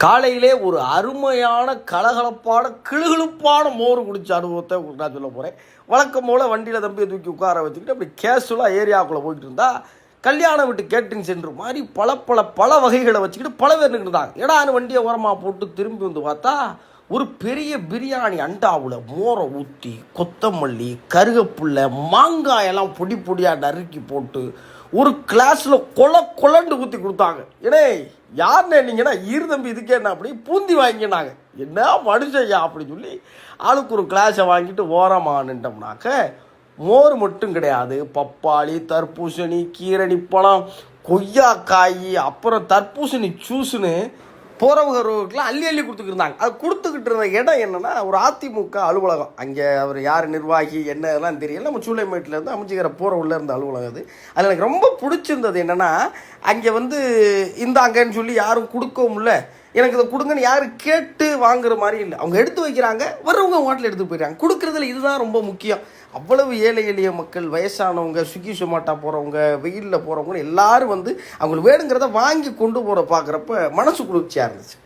காலையிலே ஒரு அருமையான கலகலப்பான கிளுகிழுப்பான மோர் குடிச்ச அனுபவத்தை நான் சொல்ல போகிறேன். வழக்கம் போல் வண்டியில் தம்பியை தூக்கி உட்கார வச்சுக்கிட்டு அப்படி கேஷுவலாக ஏரியாவுக்குள்ளே போயிட்டு இருந்தா கல்யாண வீட்டு கேட்டரிங் சென்டர் மாதிரி பல வகைகளை வச்சுக்கிட்டு பல பேர் நின்றுட்டாங்க. ஏடான்னு வண்டியை ஓரமாக போட்டு திரும்பி வந்து பார்த்தா ஒரு பெரிய பிரியாணி அண்டாவில் மோரை ஊற்றி கொத்தமல்லி கருகப்புல்லை மாங்காயெல்லாம் பொடி பொடியாக நறுக்கி போட்டு ஒரு கிளாஸில் கொலண்டு ஊற்றி கொடுத்தாங்க. ஏடே யாருன்னு நீங்கன்னா தம்பி இதுக்கே என்ன அப்படி பூந்தி வாங்கினாங்க. என்ன மனுஷையா அப்படின்னு சொல்லி ஆளுக்கு ஒரு கிளாஸை வாங்கிட்டு ஓரமாக நின்றோம்னாக்க மோர் மட்டும் கிடையாது, பப்பாளி, தர்பூசணி, கீரணி பழம், கொய்யாக்காய், அப்புறம் தர்பூசணி ஜூஸுன்னு போகிறவர்களுக்கெல்லாம் அள்ளி கொடுத்துக்கிருந்தாங்க. அது கொடுத்துக்கிட்டு இருந்த இடம் என்னென்னா ஒரு அதிமுக அலுவலகம். அங்கே அவர் யார் நிர்வாகி என்ன இதெல்லாம் தெரியல. நம்ம சூளைமேட்டிலேருந்து அமைச்சிக்கிற போகிற உள்ளே இருந்த அலுவலகம் அது. அதில் எனக்கு ரொம்ப பிடிச்சிருந்தது என்னென்னா அங்கே இந்தாங்கன்னு சொல்லி யாரும் கொடுக்கவும் இல்லை, எனக்கு இதை கொடுங்கன்னு யாரும் கேட்டு வாங்குற மாதிரி இல்லை. அவங்க எடுத்து வைக்கிறாங்க, வர்றவங்க ஹோட்டலில் எடுத்து போயிடுறாங்க. கொடுக்குறதுல இதுதான் ரொம்ப முக்கியம். அவ்வளவு ஏழை எளிய மக்கள், வயசானவங்க, ஸ்விக்கி சொமாட்டா போகிறவங்க, வெயிலில் போகிறவங்க எல்லாரும் அவங்களுக்கு வேணுங்கிறத வாங்கி கொண்டு போகிற பார்க்குறப்ப மனசு குளிர்ச்சியாக இருந்துச்சு.